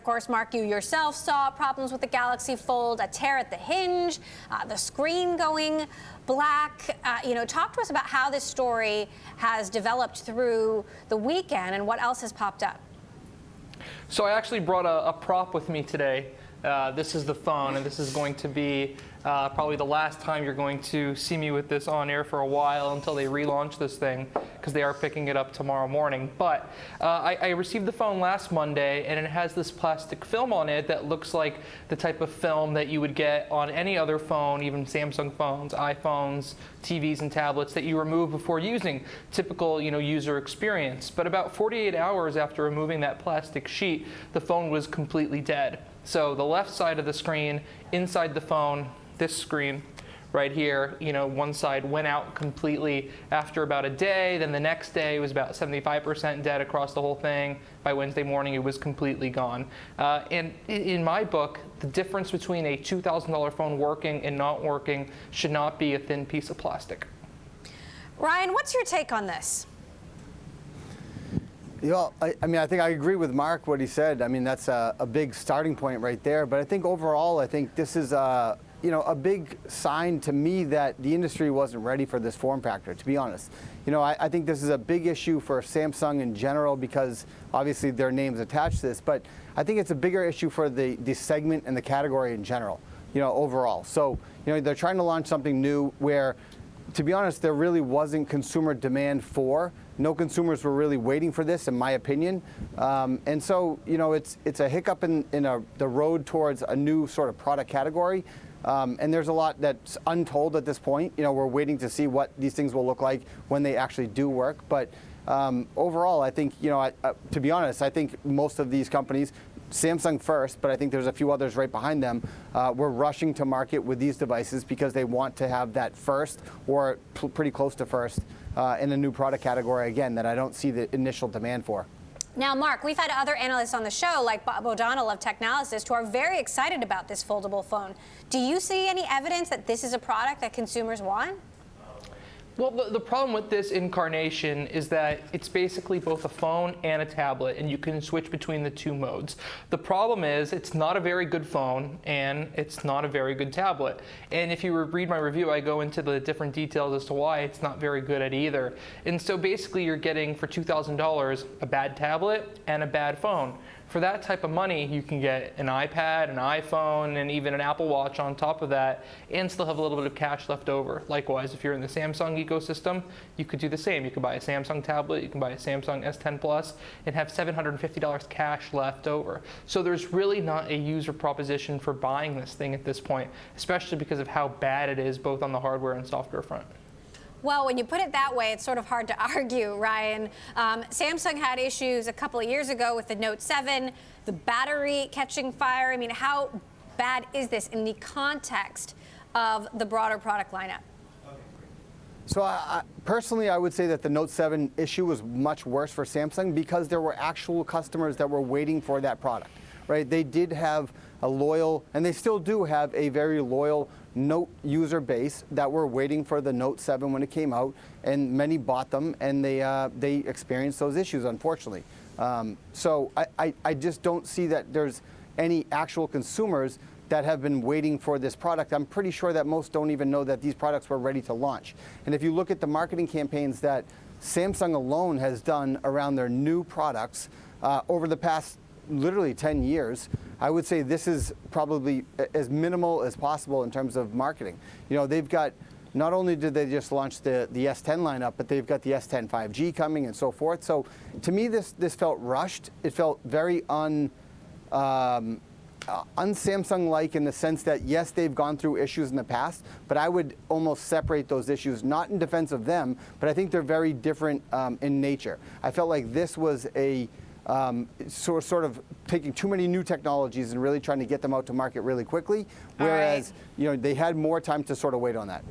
Of course, Mark, you yourself saw problems with the Galaxy Fold, a tear at the hinge, the screen going black. Talk to us about how this story has developed through the weekend and what else has popped up. So I actually brought a prop with me today. This is the phone, and this is going to be probably the last time you're going to see me with this on air for a while until they relaunch this thing, because they are picking it up tomorrow morning. But I received the phone last Monday, and it has this plastic film on it that looks like the type of film that you would get on any other phone, even Samsung phones, iPhones, TVs, and tablets that you remove before using. Typical, user experience. But about 48 hours after removing that plastic sheet, the phone was completely dead. So the left side of the screen, inside the phone, this screen right here, one side went out completely after about a day. Then the next day was about 75% dead across the whole thing. By Wednesday morning, it was completely gone. And in my book, the difference between a $2,000 phone working and not working should not be a thin piece of plastic. Ryan, what's your take on this? I think I agree with Mark what he said. I mean, that's a big starting point right there. But I think overall, this is a big sign to me that the industry wasn't ready for this form factor, to be honest. I think this is a big issue for Samsung in general because obviously their name's attached to this. But I think it's a bigger issue for the segment and the category in general, overall. So, they're trying to launch something new where, to be honest, there really wasn't consumer demand for. No consumers were really waiting for this, in my opinion. And so, it's a hiccup in the road towards a new sort of product category. And there's a lot that's untold at this point. We're waiting to see what these things will look like when they actually do work. But overall, I think, to be honest, I think most of these companies, Samsung first, but I think there's a few others right behind them, were rushing to market with these devices because they want to have that first or pretty close to first in a new product category, again, that I don't see the initial demand for. Now, Mark, we've had other analysts on the show, like Bob O'Donnell of Technalysis, who are very excited about this foldable phone. Do you see any evidence that this is a product that consumers want? Well, the problem with this incarnation is that it's basically both a phone and a tablet, and you can switch between the two modes. The problem is it's not a very good phone, and it's not a very good tablet. And if you read my review, I go into the different details as to why it's not very good at either. And so basically you're getting, for $2,000, a bad tablet and a bad phone. For that type of money, you can get an iPad, an iPhone, and even an Apple Watch on top of that, and still have a little bit of cash left over. Likewise, if you're in the Samsung ecosystem, you could do the same. You could buy a Samsung tablet, you can buy a Samsung S10 Plus, and have $750 cash left over. So there's really not a user proposition for buying this thing at this point, especially because of how bad it is both on the hardware and software front. Well, when you put it that way, it's sort of hard to argue, Ryan. Samsung had issues a couple of years ago with the Note 7, the battery catching fire. I mean, how bad is this in the context of the broader product lineup? So personally, I would say that the Note 7 issue was much worse for Samsung because there were actual customers that were waiting for that product, right? They did have a loyal, and they still do have a very loyal Note user base that were waiting for the Note 7 when it came out, and many bought them, and they experienced those issues, unfortunately. So I just don't see that there's any actual consumers that have been waiting for this product. I'm pretty sure that most don't even know that these products were ready to launch. And if you look at the marketing campaigns that Samsung alone has done around their new products over the past literally 10 years, I would say this is probably as minimal as possible in terms of marketing. They've got, not only did they just launch the S10 lineup, but they've got the S10 5G coming and so forth. So to me, this felt rushed. It felt very un-Samsung-like in the sense that, yes, they've gone through issues in the past, but I would almost separate those issues, not in defense of them, but I think they're very different in nature. I felt like this was a sort of taking too many new technologies and really trying to get them out to market really quickly, whereas they had more time to sort of wait on that.